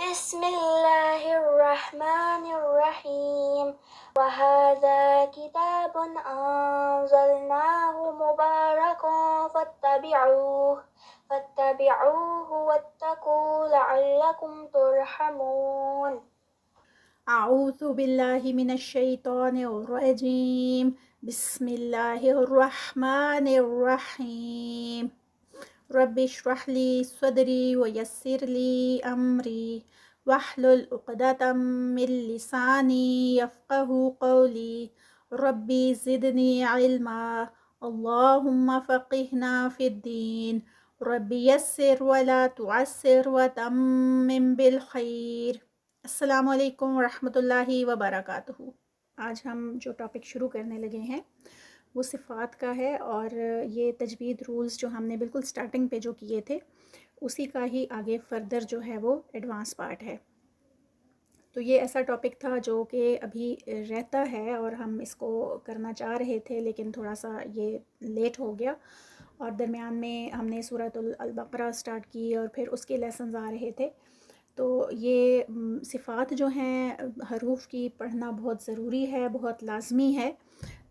بسم الله الرحمن الرحيم وهذا كتاب أنزلناه مبارك فاتبعوه واتقوا لعلكم ترحمون. أعوذ بالله من الشيطان الرجيم. بسم الله الرحمن الرحيم. رب اشرح لي صدري ويسر لي أمري واحلل عقدة من لساني يفقه قولي. ربي زدني علما. اللهم فقهنا في الدين. ربي يسر ولا تعسر وتمم بالخير. السلام علیکم ورحمۃ اللہ وبرکاتہ۔ آج ہم جو ٹاپک شروع کرنے لگے ہیں وہ صفات کا ہے، اور یہ تجوید رولز جو ہم نے بالکل سٹارٹنگ پہ جو کیے تھے اسی کا ہی آگے فردر جو ہے وہ ایڈوانس پارٹ ہے۔ تو یہ ایسا ٹاپک تھا جو کہ ابھی رہتا ہے اور ہم اس کو کرنا چاہ رہے تھے، لیکن تھوڑا سا یہ لیٹ ہو گیا، اور درمیان میں ہم نے سورۃ البقرہ سٹارٹ کی اور پھر اس کے لیسنز آ رہے تھے۔ تو یہ صفات جو ہیں حروف کی پڑھنا بہت ضروری ہے، بہت لازمی ہے۔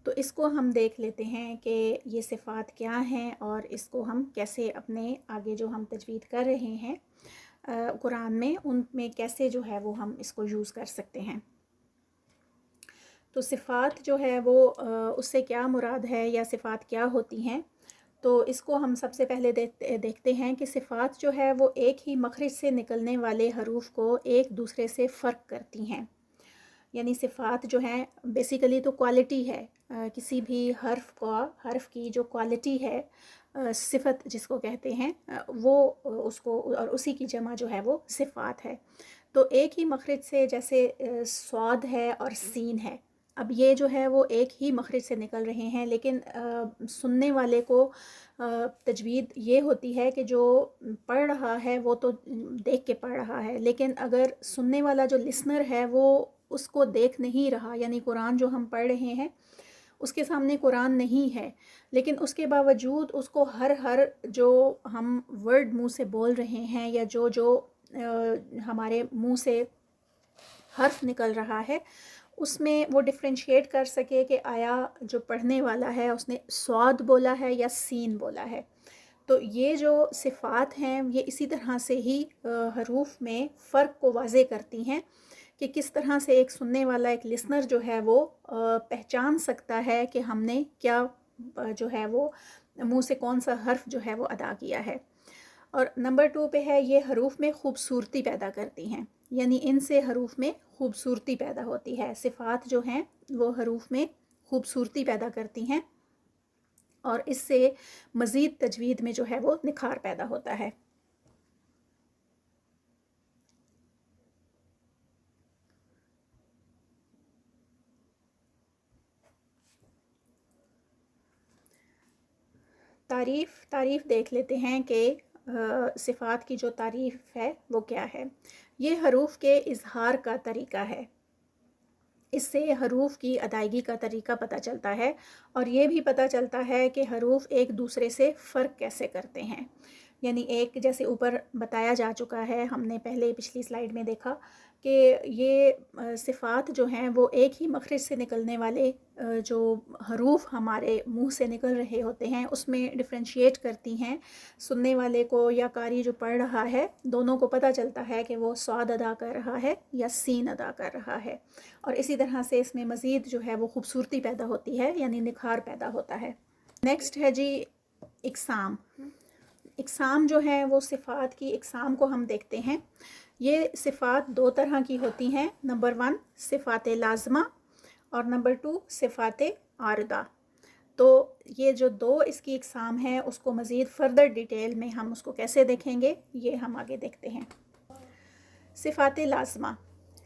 تو اس کو ہم دیکھ لیتے ہیں کہ یہ صفات کیا ہیں اور اس کو ہم کیسے اپنے آگے جو ہم تجوید کر رہے ہیں قرآن میں، ان میں کیسے جو ہے وہ ہم اس کو یوز کر سکتے ہیں۔ تو صفات جو ہے وہ اس سے کیا مراد ہے یا صفات کیا ہوتی ہیں، تو اس کو ہم سب سے پہلے دیکھتے ہیں کہ صفات جو ہے وہ ایک ہی مخرج سے نکلنے والے حروف کو ایک دوسرے سے فرق کرتی ہیں۔ یعنی صفات جو ہیں بیسیکلی تو کوالٹی ہے، کسی بھی حرف کی جو کوالٹی ہے، صفت جس کو کہتے ہیں، وہ اس کو اور اسی کی جمع جو ہے وہ صفات ہے۔ تو ایک ہی مخرج سے، جیسے صاد ہے اور سین ہے، اب یہ جو ہے وہ ایک ہی مخرج سے نکل رہے ہیں، لیکن سننے والے کو تجوید یہ ہوتی ہے کہ جو پڑھ رہا ہے وہ تو دیکھ کے پڑھ رہا ہے، لیکن اگر سننے والا جو لسنر ہے وہ اس کو دیکھ نہیں رہا، یعنی قرآن جو ہم پڑھ رہے ہیں اس کے سامنے قرآن نہیں ہے، لیکن اس کے باوجود اس کو ہر جو ہم ورڈ منہ سے بول رہے ہیں یا جو ہمارے منہ سے حرف نکل رہا ہے، اس میں وہ ڈفرینشیٹ کر سکے کہ آیا جو پڑھنے والا ہے اس نے صاد بولا ہے یا سین بولا ہے۔ تو یہ جو صفات ہیں یہ اسی طرح سے ہی حروف میں فرق کو واضح کرتی ہیں کہ کس طرح سے ایک سننے والا، ایک لسنر جو ہے وہ پہچان سکتا ہے کہ ہم نے کیا جو ہے وہ منہ سے کون سا حرف جو ہے وہ ادا کیا ہے۔ اور نمبر 2 پہ ہے یہ حروف میں خوبصورتی پیدا کرتی ہیں، یعنی ان سے حروف میں خوبصورتی پیدا ہوتی ہے۔ صفات جو ہیں وہ حروف میں خوبصورتی پیدا کرتی ہیں اور اس سے مزید تجوید میں جو ہے وہ نکھار پیدا ہوتا ہے۔ تعریف دیکھ لیتے ہیں کہ صفات کی جو تعریف ہے وہ کیا ہے۔ یہ حروف کے اظہار کا طریقہ ہے، اس سے حروف کی ادائیگی کا طریقہ پتہ چلتا ہے، اور یہ بھی پتہ چلتا ہے کہ حروف ایک دوسرے سے فرق کیسے کرتے ہیں۔ یعنی ایک جیسے اوپر بتایا جا چکا ہے، ہم نے پہلے پچھلی سلائیڈ میں دیکھا کہ یہ صفات جو ہیں وہ ایک ہی مخرج سے نکلنے والے جو حروف ہمارے منہ سے نکل رہے ہوتے ہیں اس میں ڈفرینشیٹ کرتی ہیں۔ سننے والے کو یا قاری جو پڑھ رہا ہے دونوں کو پتہ چلتا ہے کہ وہ صاد ادا کر رہا ہے یا سین ادا کر رہا ہے، اور اسی طرح سے اس میں مزید جو ہے وہ خوبصورتی پیدا ہوتی ہے، یعنی نکھار پیدا ہوتا ہے۔ نیکسٹ ہے جی اقسام۔ اقسام جو ہے وہ صفات کی اقسام کو ہم دیکھتے ہیں۔ یہ صفات 2 طرح کی ہوتی ہیں، نمبر 1 صفات لازمہ اور نمبر 2 صفات عارضہ۔ تو یہ جو 2 اس کی اقسام ہیں اس کو مزید فردر ڈیٹیل میں ہم اس کو کیسے دیکھیں گے، یہ ہم آگے دیکھتے ہیں۔ صفات لازمہ۔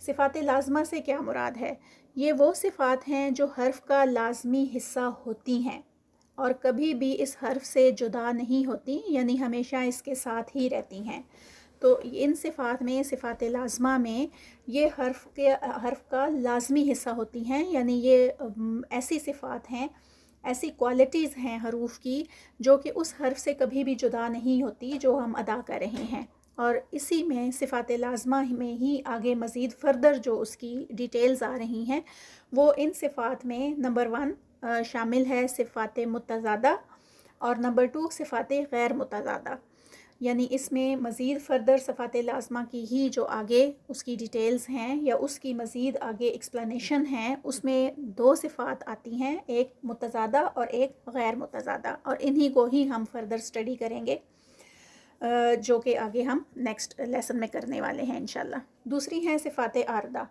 صفات لازمہ سے کیا مراد ہے؟ یہ وہ صفات ہیں جو حرف کا لازمی حصہ ہوتی ہیں اور کبھی بھی اس حرف سے جدا نہیں ہوتی، یعنی ہمیشہ اس کے ساتھ ہی رہتی ہیں۔ تو ان صفات میں، صفات لازمہ میں، یہ حرف کا لازمی حصہ ہوتی ہیں، یعنی یہ ایسی صفات ہیں، ایسی کوالٹیز ہیں حروف کی جو کہ اس حرف سے کبھی بھی جدا نہیں ہوتی جو ہم ادا کر رہے ہیں۔ اور اسی میں صفات لازمہ میں ہی آگے مزید فردر جو اس کی ڈیٹیلز آ رہی ہیں وہ ان صفات میں نمبر 1 شامل ہے صفات متضادہ، اور نمبر 2 صفات غیر متضادہ. یعنی اس میں مزید فردر صفات لازمہ کی ہی جو آگے اس کی ڈیٹیلز ہیں یا اس کی مزید آگے ایکسپلینیشن ہیں، اس میں 2 صفات آتی ہیں، ایک متضادہ اور ایک غیر متضادہ، اور انہی کو ہی ہم فردر اسٹڈی کریں گے جو کہ آگے ہم نیکسٹ لیسن میں کرنے والے ہیں انشاءاللہ. دوسری ہیں صفات عارضہ.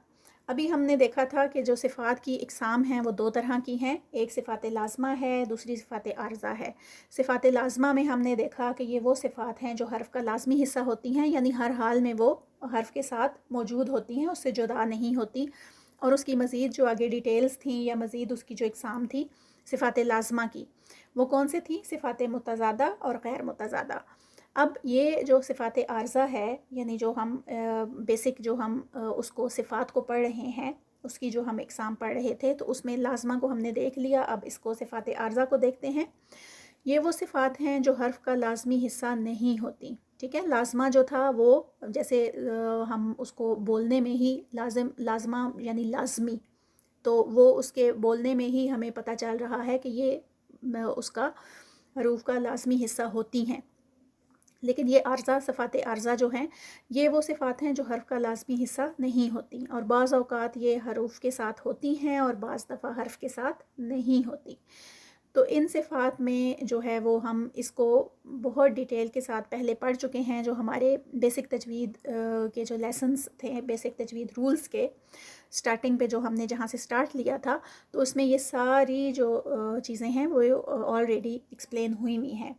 ابھی ہم نے دیکھا تھا کہ جو صفات کی اقسام ہیں وہ 2 طرح کی ہیں، ایک صفات لازمہ ہے، دوسری صفات عارضہ ہے. صفات لازمہ میں ہم نے دیکھا کہ یہ وہ صفات ہیں جو حرف کا لازمی حصہ ہوتی ہیں، یعنی ہر حال میں وہ حرف کے ساتھ موجود ہوتی ہیں، اس سے جدا نہیں ہوتی. اور اس کی مزید جو آگے ڈیٹیلز تھیں یا مزید اس کی جو اقسام تھی صفات لازمہ کی، وہ کون سے تھیں؟ صفات متضادہ اور غیر متضادہ. اب یہ جو صفات عارضہ ہے، یعنی جو ہم بیسک جو ہم اس کو صفات کو پڑھ رہے ہیں، اس کی جو ہم اقسام پڑھ رہے تھے، تو اس میں لازمہ کو ہم نے دیکھ لیا. اب اس کو صفات عارضہ کو دیکھتے ہیں. یہ وہ صفات ہیں جو حرف کا لازمی حصہ نہیں ہوتی. ٹھیک ہے، لازمہ جو تھا وہ جیسے ہم اس کو بولنے میں ہی لازمہ یعنی لازمی، تو وہ اس کے بولنے میں ہی ہمیں پتہ چل رہا ہے کہ یہ اس کا حروف کا لازمی حصہ ہوتی ہیں. لیکن یہ عارضہ صفات عارضہ جو ہیں یہ وہ صفات ہیں جو حرف کا لازمی حصہ نہیں ہوتی، اور بعض اوقات یہ حروف کے ساتھ ہوتی ہیں اور بعض دفعہ حرف کے ساتھ نہیں ہوتی. تو ان صفات میں جو ہے وہ ہم اس کو بہت ڈیٹیل کے ساتھ پہلے پڑھ چکے ہیں، جو ہمارے بیسک تجوید کے جو لیسنز تھے، بیسک تجوید رولز کے سٹارٹنگ پہ جو ہم نے جہاں سے سٹارٹ لیا تھا، تو اس میں یہ ساری جو چیزیں ہیں وہ آلریڈی ایکسپلین ہوئی ہیں.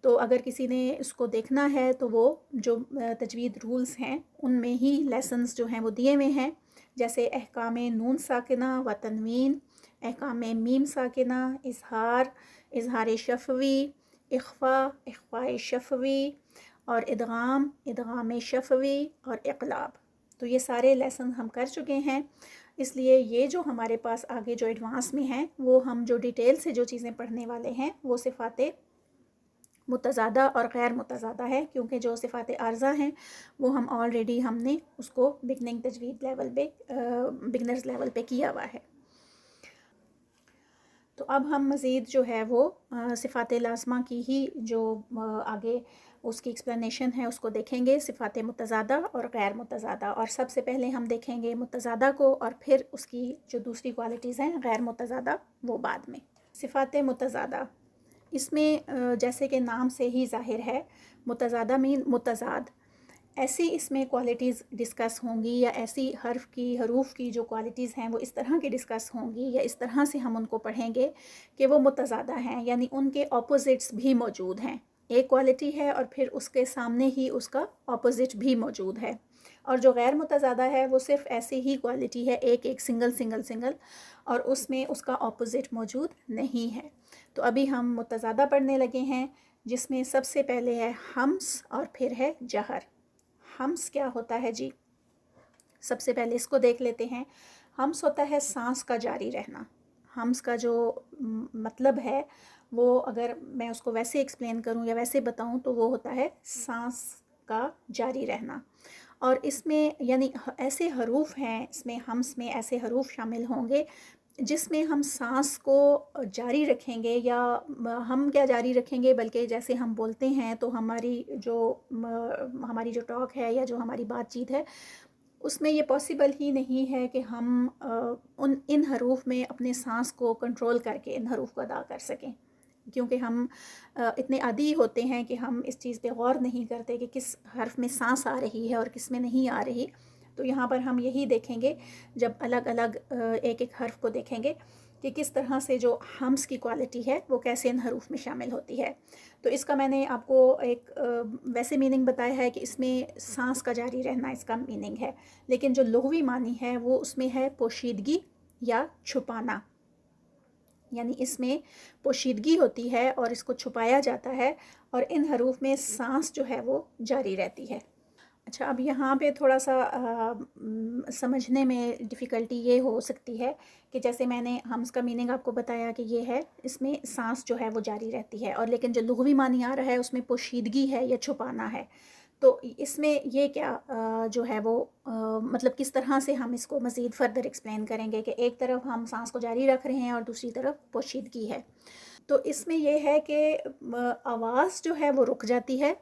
تو اگر کسی نے اس کو دیکھنا ہے تو وہ جو تجوید رولز ہیں ان میں ہی لیسنز جو ہیں وہ دیے ہوئے ہیں، جیسے احکام نون ساکنہ و تنوین، احکام میم ساکنہ، اظہار شفوی، اخفاء شفوی، اور ادغام شفوی اور اقلاب. تو یہ سارے لیسن ہم کر چکے ہیں، اس لیے یہ جو ہمارے پاس آگے جو ایڈوانس میں ہیں وہ ہم جو ڈیٹیل سے جو چیزیں پڑھنے والے ہیں وہ صفات متضادہ اور غیر متضادہ ہے، کیونکہ جو صفات عارضہ ہیں وہ ہم نے اس کو بگننگ تجوید لیول پہ بگنرز لیول پہ کیا ہوا ہے. تو اب ہم مزید جو ہے وہ صفات لازمہ کی ہی جو آگے اس کی ایکسپلینیشن ہے اس کو دیکھیں گے، صفات متضادہ اور غیر متضادہ. اور سب سے پہلے ہم دیکھیں گے متضادہ کو، اور پھر اس کی جو دوسری کوالٹیز ہیں غیر متضادہ وہ بعد میں. صفات متضادہ، اس میں جیسے کہ نام سے ہی ظاہر ہے، متضادہ مین متضاد، ایسی اس میں کوالٹیز ڈسکس ہوں گی، یا ایسی حروف کی جو کوالٹیز ہیں وہ اس طرح کی ڈسکس ہوں گی، یا اس طرح سے ہم ان کو پڑھیں گے کہ وہ متضادہ ہیں، یعنی ان کے اپوزٹس بھی موجود ہیں. ایک کوالٹی ہے اور پھر اس کے سامنے ہی اس کا اپوزٹ بھی موجود ہے. اور جو غیر متضادہ ہے وہ صرف ایسی ہی کوالٹی ہے، ایک سنگل، اور اس میں اس کا اپوزٹ موجود نہیں ہے. تو ابھی ہم متضادہ پڑھنے لگے ہیں، جس میں سب سے پہلے ہے ہمس اور پھر ہے جہر. ہمس کیا ہوتا ہے جی؟ سب سے پہلے اس کو دیکھ لیتے ہیں. ہمس ہوتا ہے سانس کا جاری رہنا. ہمس کا جو مطلب ہے وہ اگر میں اس کو ویسے ایکسپلین کروں یا ویسے بتاؤں تو وہ ہوتا ہے سانس کا جاری رہنا. اور اس میں یعنی ایسے حروف ہیں، اس میں ہمس میں ایسے حروف شامل ہوں گے جس میں ہم سانس کو جاری رکھیں گے، یا ہم کیا جاری رکھیں گے بلکہ جیسے ہم بولتے ہیں تو ہماری جو ٹاک ہے یا جو ہماری بات چیت ہے اس میں یہ پاسبل ہی نہیں ہے کہ ہم ان حروف میں اپنے سانس کو کنٹرول کر کے ان حروف کو ادا کر سکیں، کیونکہ ہم اتنے عادی ہوتے ہیں کہ ہم اس چیز پہ غور نہیں کرتے کہ کس حرف میں سانس آ رہی ہے اور کس میں نہیں آ رہی. تو یہاں پر ہم یہی دیکھیں گے جب الگ الگ ایک حرف کو دیکھیں گے کہ کس طرح سے جو ہمس کی کوالٹی ہے وہ کیسے ان حروف میں شامل ہوتی ہے. تو اس کا میں نے آپ کو ایک ویسے میننگ بتایا ہے کہ اس میں سانس کا جاری رہنا اس کا میننگ ہے، لیکن جو لغوی معنی ہے وہ اس میں ہے پوشیدگی یا چھپانا، یعنی اس میں پوشیدگی ہوتی ہے اور اس کو چھپایا جاتا ہے، اور ان حروف میں سانس جو ہے وہ جاری رہتی ہے. اچھا، اب یہاں پہ تھوڑا سا سمجھنے میں ڈیفیکلٹی یہ ہو سکتی ہے کہ جیسے میں نے ہمس کا میننگ آپ کو بتایا کہ یہ ہے اس میں سانس جو ہے وہ جاری رہتی ہے، اور لیکن جو لغوی معنی آ رہا ہے اس میں پوشیدگی ہے یا چھپانا ہے. تو اس میں یہ کیا جو ہے وہ مطلب کس طرح سے ہم اس کو مزید فردر ایکسپلین کریں گے کہ ایک طرف ہم سانس کو جاری رکھ رہے ہیں اور دوسری طرف پوشیدگی ہے. تو اس میں یہ ہے کہ آواز جو ہے وہ رک جاتی ہے.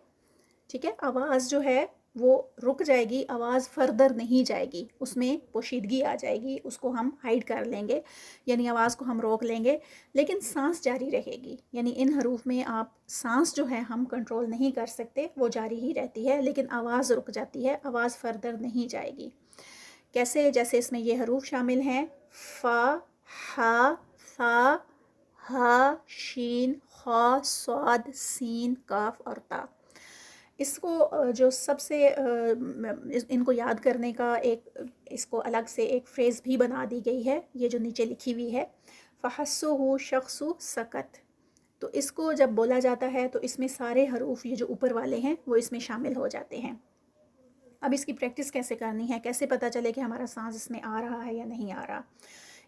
ٹھیک ہے، آواز جو ہے وہ رک جائے گی، آواز فردر نہیں جائے گی، اس میں پوشیدگی آ جائے گی، اس کو ہم ہائیڈ کر لیں گے، یعنی آواز کو ہم روک لیں گے، لیکن سانس جاری رہے گی. یعنی ان حروف میں آپ سانس جو ہے ہم کنٹرول نہیں کر سکتے، وہ جاری ہی رہتی ہے، لیکن آواز رک جاتی ہے، آواز فردر نہیں جائے گی. کیسے؟ جیسے اس میں یہ حروف شامل ہیں: فا، ہا، ثا، ہا، شین، خا، صاد، سین، کاف اور تا. اس کو جو سب سے ان کو یاد کرنے کا ایک اس کو الگ سے ایک فریز بھی بنا دی گئی ہے، یہ جو نیچے لکھی ہوئی ہے، فحسُّہ شخص سکت. تو اس کو جب بولا جاتا ہے تو اس میں سارے حروف یہ جو اوپر والے ہیں وہ اس میں شامل ہو جاتے ہیں. اب اس کی پریکٹس کیسے کرنی ہے، کیسے پتہ چلے کہ ہمارا سانس اس میں آ رہا ہے یا نہیں آ رہا؟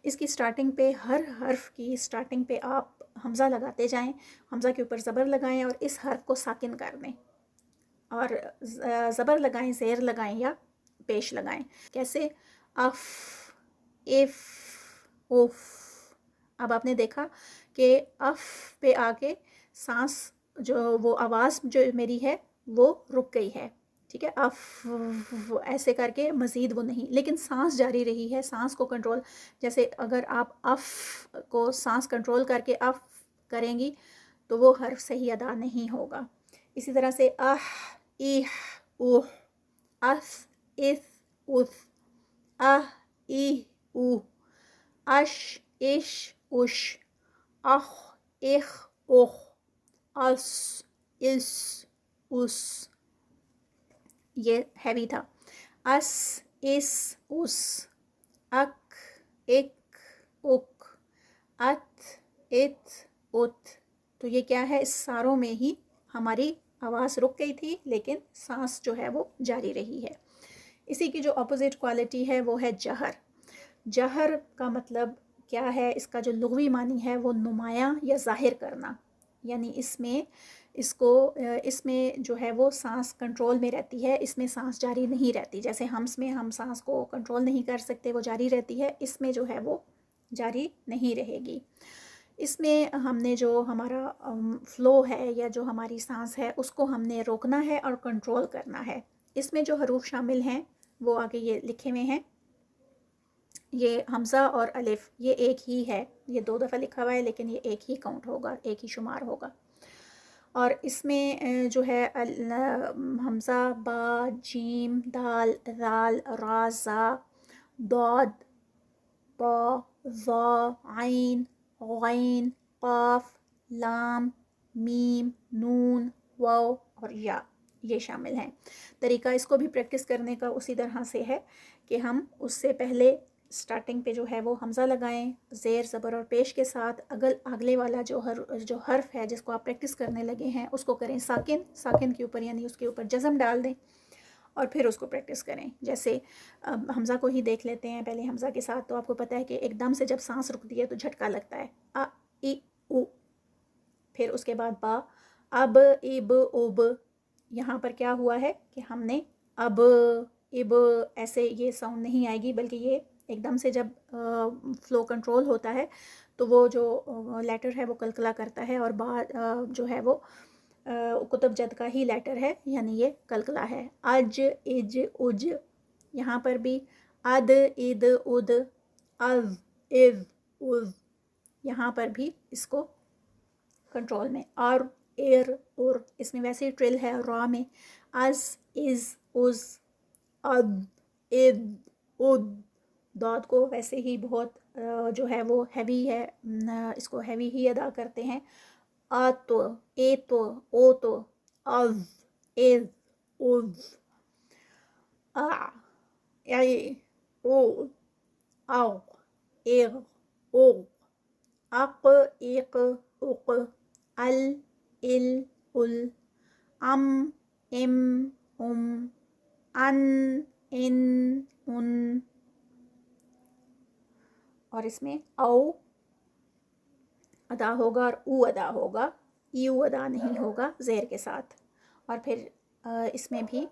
اس کی سٹارٹنگ پہ، ہر حرف کی سٹارٹنگ پہ آپ حمزہ لگاتے جائیں، حمزہ کے اوپر زبر لگائیں اور اس حرف کو ساکن کر دیں، اور زبر لگائیں، زیر لگائیں یا پیش لگائیں. کیسے؟ If, if, if. اب آپ نے دیکھا کہ اف پہ آ کے سانس جو وہ آواز جو میری ہے وہ رک گئی ہے. ٹھیک ہے، اف ایسے کر کے مزید وہ نہیں، لیکن سانس جاری رہی ہے. سانس کو کنٹرول، جیسے اگر آپ اف کو سانس کنٹرول کر کے اف کریں گی تو وہ حرف صحیح ادا نہیں ہوگا. اسی طرح سے اح، ایح، اوہ، اس، اس، اس، اہ، ایہ، اوہ، اش، اش، اش، اخ، اخ، اخ، اس، اس، اس. یہ ہیوی تھا. اس، اس، اس، اک، اک، اک، ات، ات، ات. تو یہ کیا ہے؟ اس ساروں میں ہی ہماری آواز رک گئی تھی لیکن سانس جو ہے وہ جاری رہی ہے. اسی کی جو اپوزٹ کوالٹی ہے وہ ہے جہر. جہر کا مطلب کیا ہے؟ اس کا جو لغوی معنی ہے وہ نمایاں یا ظاہر کرنا. یعنی اس میں جو ہے وہ سانس کنٹرول میں رہتی ہے، اس میں سانس جاری نہیں رہتی. جیسے ہمس میں ہم سانس کو کنٹرول نہیں کر سکتے، وہ جاری رہتی ہے، اس میں جو ہے وہ جاری نہیں رہے گی. اس میں ہم نے جو ہمارا فلو ہے یا جو ہماری سانس ہے اس کو ہم نے روکنا ہے اور کنٹرول کرنا ہے. اس میں جو حروف شامل ہیں وہ آگے یہ لکھے ہوئے ہیں. یہ حمزہ اور الف یہ ایک ہی ہے، یہ 2 دفعہ لکھا ہوا ہے لیکن یہ ایک ہی کاؤنٹ ہوگا، ایک ہی شمار ہوگا. اور اس میں جو ہے حمزہ، با، جیم، دال، ذال، را، زا، ضاد، طا، ظا، عین، غین، قاف، لام، میم، نون، واو اور یا، یہ شامل ہیں. طریقہ اس کو بھی پریکٹس کرنے کا اسی طرح سے ہے کہ ہم اس سے پہلے سٹارٹنگ پہ جو ہے وہ حمزہ لگائیں زیر، زبر اور پیش کے ساتھ. اگلے والا جو حرف ہے جس کو آپ پریکٹس کرنے لگے ہیں اس کو کریں ساکن، ساکن کے اوپر یعنی اس کے اوپر جزم ڈال دیں اور پھر اس کو پریکٹس کریں. جیسے حمزہ کو ہی دیکھ لیتے ہیں پہلے حمزہ کے ساتھ. تو آپ کو پتہ ہے کہ ایک دم سے جب سانس رکتی ہے تو جھٹکا لگتا ہے، ا، ای، او. پھر اس کے بعد با، اب، اب، اوب. یہاں پر کیا ہوا ہے کہ ہم نے اب، اب ایسے یہ ساؤنڈ نہیں آئے گی، بلکہ یہ ایک دم سے جب فلو کنٹرول ہوتا ہے تو وہ جو لیٹر ہے وہ کلکلا کرتا ہے، اور با جو ہے وہ کتب جد کا ہی لیٹر ہے یعنی یہ کلکلا ہے. اج، اج، اج. یہاں پر بھی اد، اد، اد، از، از، از. یہاں پر بھی اس کو کنٹرول میں. اور، ایر، ار. اس میں ویسے ہی ٹرل ہے را میں. از، از، از، اد، اد، اد. داد کو ویسے ہی بہت جو ہے وہ ہیوی ہے، اس کو ہیوی ہی ادا کرتے ہیں. آ تو، اے تو، او تو، از، از، از. آ، اے، او، او، اغ، اوغ. اق، ایق، اق. ال، ال، ال. ام، ام، ام. ان، ان، ان. اور اس میں او ادا ہوگا اور او ادا ہوگا، ایو ادا نہیں ہوگا زیر کے ساتھ. اور پھر اس میں بھی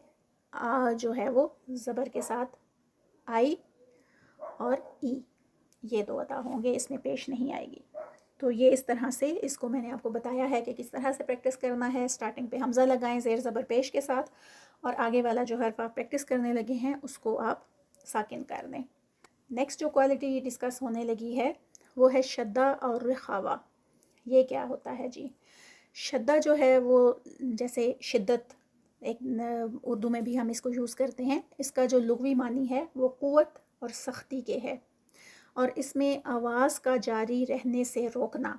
جو ہے وہ زبر کے ساتھ آئی اور ای، یہ دو ادا ہوں گے، اس میں پیش نہیں آئے گی۔ تو یہ اس طرح سے اس کو میں نے آپ کو بتایا ہے کہ کس طرح سے پریکٹس کرنا ہے۔ اسٹارٹنگ پہ حمزہ لگائیں زیر زبر پیش کے ساتھ، اور آگے والا جو حرف آپ پریکٹس کرنے لگے ہیں اس کو آپ ساکن کر دیں۔ نیکسٹ جو کوالٹی ڈسکس ہونے لگی ہے وہ ہے شدہ اور رخاوہ۔ یہ کیا ہوتا ہے جی؟ شدہ جو ہے وہ جیسے شدت، ایک اردو میں بھی ہم اس کو یوز کرتے ہیں، اس کا جو لغوی معنی ہے وہ قوت اور سختی کے ہے، اور اس میں آواز کا جاری رہنے سے روکنا۔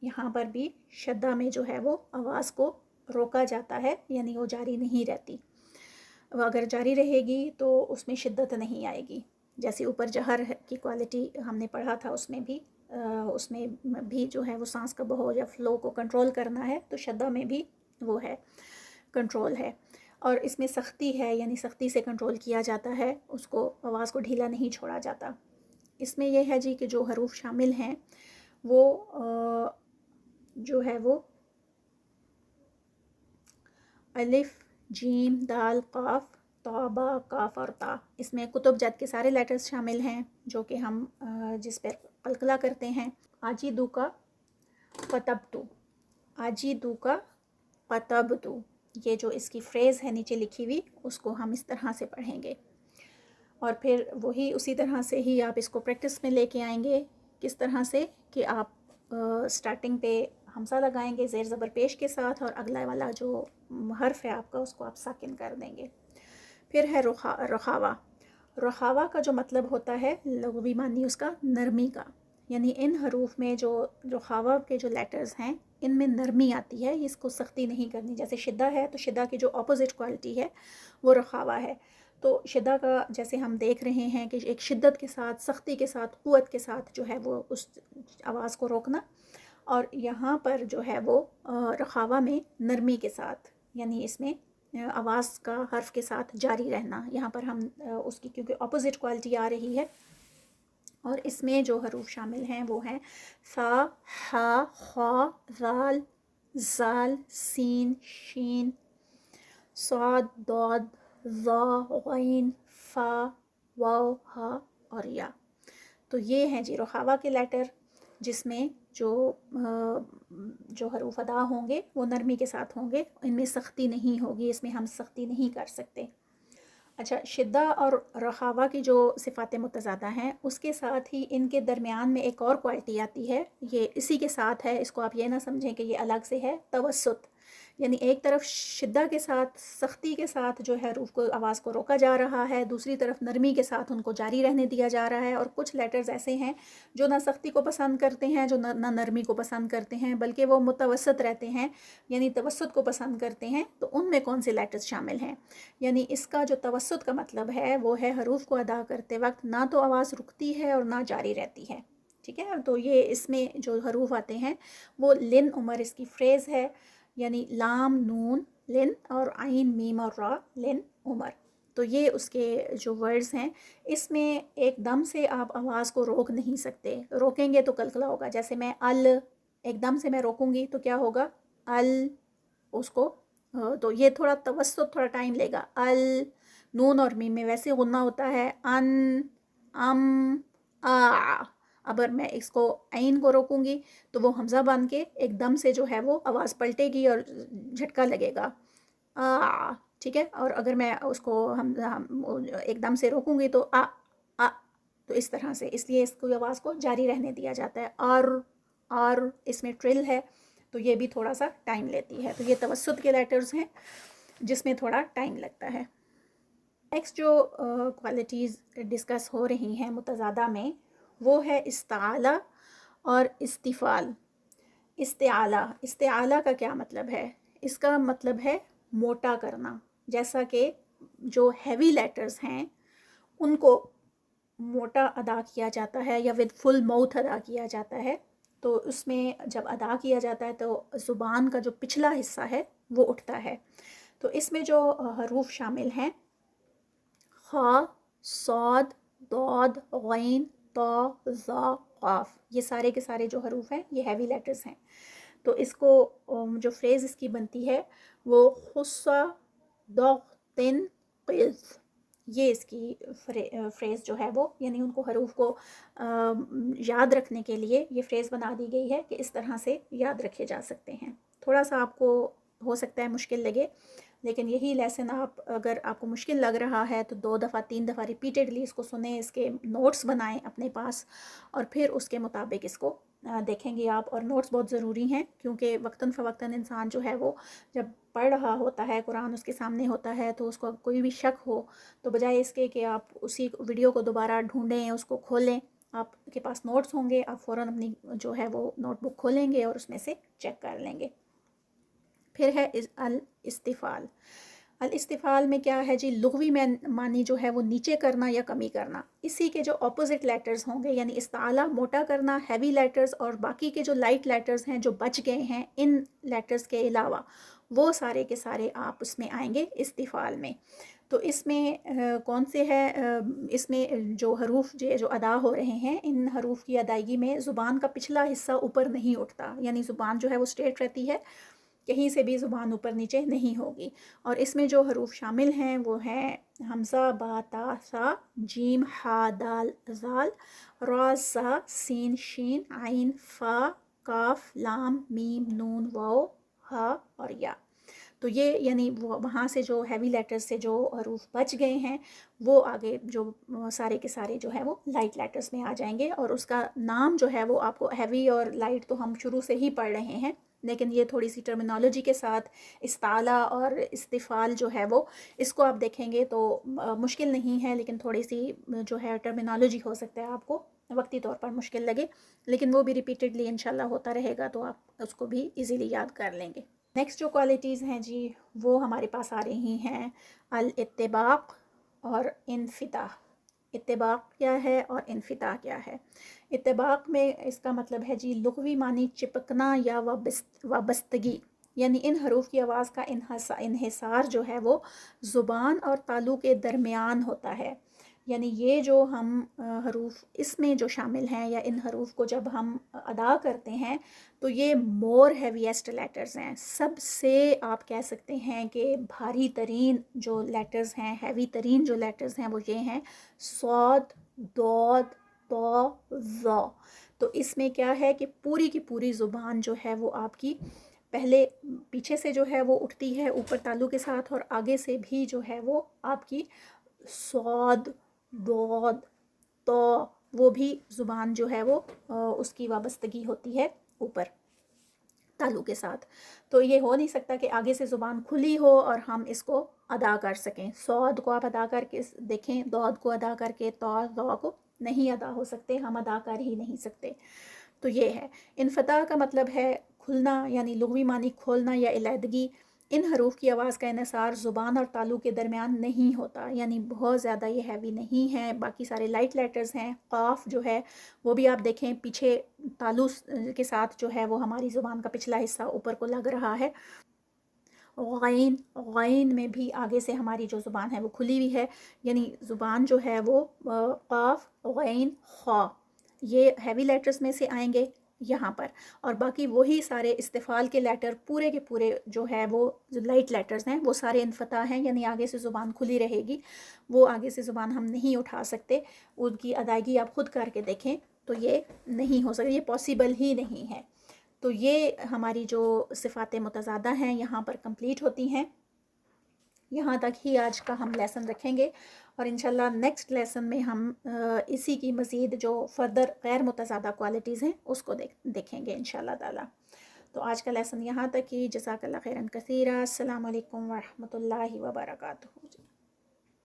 یہاں پر بھی شدہ میں جو ہے وہ آواز کو روکا جاتا ہے، یعنی وہ جاری نہیں رہتی۔ وہ اگر جاری رہے گی تو اس میں شدت نہیں آئے گی، جیسے اوپر جہر کی کوالٹی ہم نے پڑھا تھا، اس میں بھی جو ہے وہ سانس کا بہاؤ یا فلو کو کنٹرول کرنا ہے، تو شدہ میں بھی وہ ہے، کنٹرول ہے۔ اور اس میں سختی ہے، یعنی سختی سے کنٹرول کیا جاتا ہے، اس کو آواز کو ڈھیلا نہیں چھوڑا جاتا۔ اس میں یہ ہے جی کہ جو حروف شامل ہیں وہ جو ہے وہ الف، جیم، دال، قاف، تا، با، کاف اور تا۔ اس میں کتب جد کے سارے لیٹرز شامل ہیں جو کہ ہم جس پر قلقلہ کرتے ہیں۔ آجیدو کا قطبتو، آجیدو کا قطبتو، یہ جو اس کی فریز ہے نیچے لکھی ہوئی، اس کو ہم اس طرح سے پڑھیں گے، اور پھر وہی اسی طرح سے ہی آپ اس کو پریکٹس میں لے کے آئیں گے۔ کس طرح سے کہ آپ سٹارٹنگ پہ حمزہ لگائیں گے زیر زبر پیش کے ساتھ، اور اگلا والا جو حرف ہے آپ کا اس کو آپ ساکن کر دیں گے۔ پھر ہے رخاوہ۔ رخاوہ کا جو مطلب ہوتا ہے لغوی معنی اس کا نرمی کا، یعنی ان حروف میں جو رخاوہ کے جو لیٹرز ہیں ان میں نرمی آتی ہے، اس کو سختی نہیں کرنی۔ جیسے شدہ ہے تو شدہ کی جو اپوزٹ کوالٹی ہے وہ رخاوہ ہے۔ تو شدہ کا جیسے ہم دیکھ رہے ہیں کہ ایک شدت کے ساتھ، سختی کے ساتھ، قوت کے ساتھ جو ہے وہ اس آواز کو روکنا، اور یہاں پر جو ہے وہ رخاوہ میں نرمی کے ساتھ، یعنی اس میں آواز کا حرف کے ساتھ جاری رہنا۔ یہاں پر ہم اس کی کیونکہ اپوزٹ کوالٹی آ رہی ہے، اور اس میں جو حروف شامل ہیں وہ ہیں فا، ہا، خا، ذال، زال، سین، شین، صاد، ضاد، ظا، غین، فا، واو، ہا اور یا۔ تو یہ ہیں جی رخاوہ کے لیٹر، جس میں جو حروف ادا ہوں گے وہ نرمی کے ساتھ ہوں گے، ان میں سختی نہیں ہوگی، اس میں ہم سختی نہیں کر سکتے۔ اچھا، شدہ اور رخاوہ کی جو صفات متضادہ ہیں اس کے ساتھ ہی ان کے درمیان میں ایک اور کوالٹی آتی ہے، یہ اسی کے ساتھ ہے، اس کو آپ یہ نہ سمجھیں کہ یہ الگ سے ہے، توسط۔ یعنی ایک طرف شدہ کے ساتھ، سختی کے ساتھ جو ہے حروف کو، آواز کو روکا جا رہا ہے، دوسری طرف نرمی کے ساتھ ان کو جاری رہنے دیا جا رہا ہے۔ اور کچھ لیٹرز ایسے ہیں جو نہ سختی کو پسند کرتے ہیں، جو نہ نرمی کو پسند کرتے ہیں، بلکہ وہ متوسط رہتے ہیں، یعنی توسط کو پسند کرتے ہیں۔ تو ان میں کون سے لیٹرز شامل ہیں؟ یعنی اس کا جو توسط کا مطلب ہے وہ ہے حروف کو ادا کرتے وقت نہ تو آواز رکتی ہے اور نہ جاری رہتی ہے، ٹھیک ہے؟ تو یہ اس میں جو حروف آتے ہیں وہ لن عمر، اس کی فریز ہے، یعنی لام، نون، لن، اور عین، میم اور را، لن عمر۔ تو یہ اس کے جو ورڈز ہیں، اس میں ایک دم سے آپ آواز کو روک نہیں سکتے، روکیں گے تو قلقلہ ہوگا۔ جیسے میں ایک دم سے میں روکوں گی تو کیا ہوگا؟ اس کو، تو یہ تھوڑا توسط، تھوڑا ٹائم لے گا۔ نون اور میم میں ویسے غنہ ہوتا ہے، ان، ام، آ۔ اگر میں اس کو عین کو روکوں گی تو وہ حمزہ بن کے ایک دم سے جو ہے وہ آواز پلٹے گی اور جھٹکا لگے گا، آ، ٹھیک ہے؟ اور اگر میں اس کو ہم ایک دم سے روکوں گی تو آ، تو اس طرح سے، اس لیے اس کو آواز کو جاری رہنے دیا جاتا ہے۔ اور اس میں ٹرل ہے تو یہ بھی تھوڑا سا ٹائم لیتی ہے۔ تو یہ توسط کے لیٹرز ہیں جس میں تھوڑا ٹائم لگتا ہے۔ نیکسٹ جو کوالٹیز ڈسکس ہو رہی ہیں متضادہ میں وہ ہے استعالہ اور استفال۔ استعالہ کا کیا مطلب ہے؟ اس کا مطلب ہے موٹا کرنا، جیسا کہ جو ہیوی لیٹرز ہیں ان کو موٹا ادا کیا جاتا ہے یا ود فل ماؤتھ ادا کیا جاتا ہے۔ تو اس میں جب ادا کیا جاتا ہے تو زبان کا جو پچھلا حصہ ہے وہ اٹھتا ہے۔ تو اس میں جو حروف شامل ہیں خا، صاد، ضاد، غین، طا، ظا، قاف، یہ سارے کے سارے جو حروف ہیں یہ ہیوی لیٹرز ہیں۔ تو اس کو جو فریز اس کی بنتی ہے وہ خصہ ضغط قذ، یہ اس کی فریز جو ہے وہ، یعنی ان کو حروف کو یاد رکھنے کے لیے یہ فریز بنا دی گئی ہے کہ اس طرح سے یاد رکھے جا سکتے ہیں. تھوڑا سا آپ کو ہو سکتا ہے مشکل لگے، لیکن یہی لیسن آپ اگر آپ کو مشکل لگ رہا ہے تو 2 دفعہ 3 دفعہ ریپیٹیڈلی اس کو سنیں، اس کے نوٹس بنائیں اپنے پاس، اور پھر اس کے مطابق اس کو دیکھیں گے آپ. اور نوٹس بہت ضروری ہیں، کیونکہ وقتاً فوقتاً انسان جو ہے وہ جب پڑھ رہا ہوتا ہے، قرآن اس کے سامنے ہوتا ہے، تو اس کو کوئی بھی شک ہو تو بجائے اس کے کہ آپ اسی ویڈیو کو دوبارہ ڈھونڈیں، اس کو کھولیں، آپ کے پاس نوٹس ہوں گے، آپ فوراً اپنی جو ہے وہ نوٹ بک کھولیں گے اور اس میں سے چیک کر لیں گے. پھر ہے الاستفال. الاستفال میں کیا ہے جی؟ لغوی معنی جو ہے وہ نیچے کرنا یا کمی کرنا. اسی کے جو اپوزٹ لیٹرز ہوں گے، یعنی استعلا موٹا کرنا، ہیوی لیٹرز، اور باقی کے جو لائٹ لیٹرز ہیں جو بچ گئے ہیں ان لیٹرز کے علاوہ، وہ سارے کے سارے آپ اس میں آئیں گے استفال میں. تو اس میں کون سے ہے؟ اس میں جو حروف جو ادا ہو رہے ہیں، ان حروف کی ادائیگی میں زبان کا پچھلا حصہ اوپر نہیں اٹھتا، یعنی زبان جو ہے وہ اسٹریٹ رہتی ہے، کہیں سے بھی زبان اوپر نیچے نہیں ہوگی. اور اس میں جو حروف شامل ہیں وہ ہیں حمزہ، با، تا، سا، جیم، ہا، دال، ذال، را، زا، سین، شین، عین، فا، کاف، لام، میم، نون، واو، ہا اور یا. تو یہ یعنی وہاں سے جو ہیوی لیٹرز سے جو حروف بچ گئے ہیں، وہ آگے جو سارے کے سارے جو ہے وہ لائٹ لیٹرز میں آ جائیں گے. اور اس کا نام جو ہے وہ آپ کو ہیوی اور لائٹ تو ہم شروع سے ہی پڑھ رہے ہیں، لیکن یہ تھوڑی سی ٹرمینالوجی کے ساتھ استعلا اور استفال جو ہے وہ، اس کو آپ دیکھیں گے تو مشکل نہیں ہے، لیکن تھوڑی سی جو ہے ٹرمینالوجی ہو سکتا ہے آپ کو وقتی طور پر مشکل لگے، لیکن وہ بھی ریپیٹڈلی انشاءاللہ ہوتا رہے گا تو آپ اس کو بھی ایزیلی یاد کر لیں گے. نیکسٹ جو کوالٹیز ہیں جی وہ ہمارے پاس آ رہی ہیں الاتباق اور انفتاح. اتباق کیا ہے اور انفتاح کیا ہے؟ اتباق میں اس کا مطلب ہے جی لغوی معنی چپکنا یا وابستگی، یعنی ان حروف کی آواز کا انحصار جو ہے وہ زبان اور تالو کے درمیان ہوتا ہے. یعنی یہ جو ہم حروف اس میں جو شامل ہیں، یا ان حروف کو جب ہم ادا کرتے ہیں تو یہ مور ہیویسٹ لیٹرز ہیں. سب سے آپ کہہ سکتے ہیں کہ بھاری ترین جو لیٹرز ہیں، ہیوی ترین جو لیٹرز ہیں وہ یہ ہیں صاد، ضاد، طا، ظا. تو اس میں کیا ہے کہ پوری کی پوری زبان جو ہے وہ آپ کی پہلے پیچھے سے جو ہے وہ اٹھتی ہے اوپر تالو کے ساتھ، اور آگے سے بھی جو ہے وہ آپ کی صاد، ضاد، طا، وہ بھی زبان جو ہے وہ اس کی وابستگی ہوتی ہے اوپر تالو کے ساتھ. تو یہ ہو نہیں سکتا کہ آگے سے زبان کھلی ہو اور ہم اس کو ادا کر سکیں. صاد کو آپ ادا کر کے دیکھیں، ضاد کو ادا کر کے، طا، ظا کو نہیں ادا ہو سکتے، ہم ادا کر ہی نہیں سکتے. تو یہ ہے. انفتاح کا مطلب ہے کھلنا، یعنی لغوی معنی کھولنا یا علیحدگی. ان حروف کی آواز کا انحصار زبان اور تالو کے درمیان نہیں ہوتا، یعنی بہت زیادہ یہ ہیوی نہیں ہے. باقی سارے لائٹ لیٹرز ہیں. قاف جو ہے وہ بھی آپ دیکھیں پیچھے تالو کے ساتھ جو ہے وہ ہماری زبان کا پچھلا حصہ اوپر کو لگ رہا ہے. غین میں بھی آگے سے ہماری جو زبان ہے وہ کھلی ہوئی ہے، یعنی زبان جو ہے وہ قاف، غین، خا، یہ ہیوی لیٹرز میں سے آئیں گے یہاں پر. اور باقی وہی سارے استفال کے لیٹر پورے کے پورے جو ہے وہ جو لائٹ لیٹرز ہیں وہ سارے انفتاح ہیں، یعنی آگے سے زبان کھلی رہے گی. وہ آگے سے زبان ہم نہیں اٹھا سکتے. ان کی ادائیگی آپ خود کر کے دیکھیں تو یہ نہیں ہو سکتا، یہ پاسیبل ہی نہیں ہے. تو یہ ہماری جو صفات متضادہ ہیں یہاں پر کمپلیٹ ہوتی ہیں. یہاں تک ہی آج کا ہم لیسن رکھیں گے، اور انشاءاللہ نیکسٹ لیسن میں ہم اسی کی مزید جو فردر غیر متضادہ کوالٹیز ہیں اس کو دیکھیں گے انشاءاللہ تعالی. تو آج کا لیسن یہاں تک ہی. جزاک اللہ خیرا کثیرا. السلام علیکم ورحمۃ اللہ وبرکاتہ.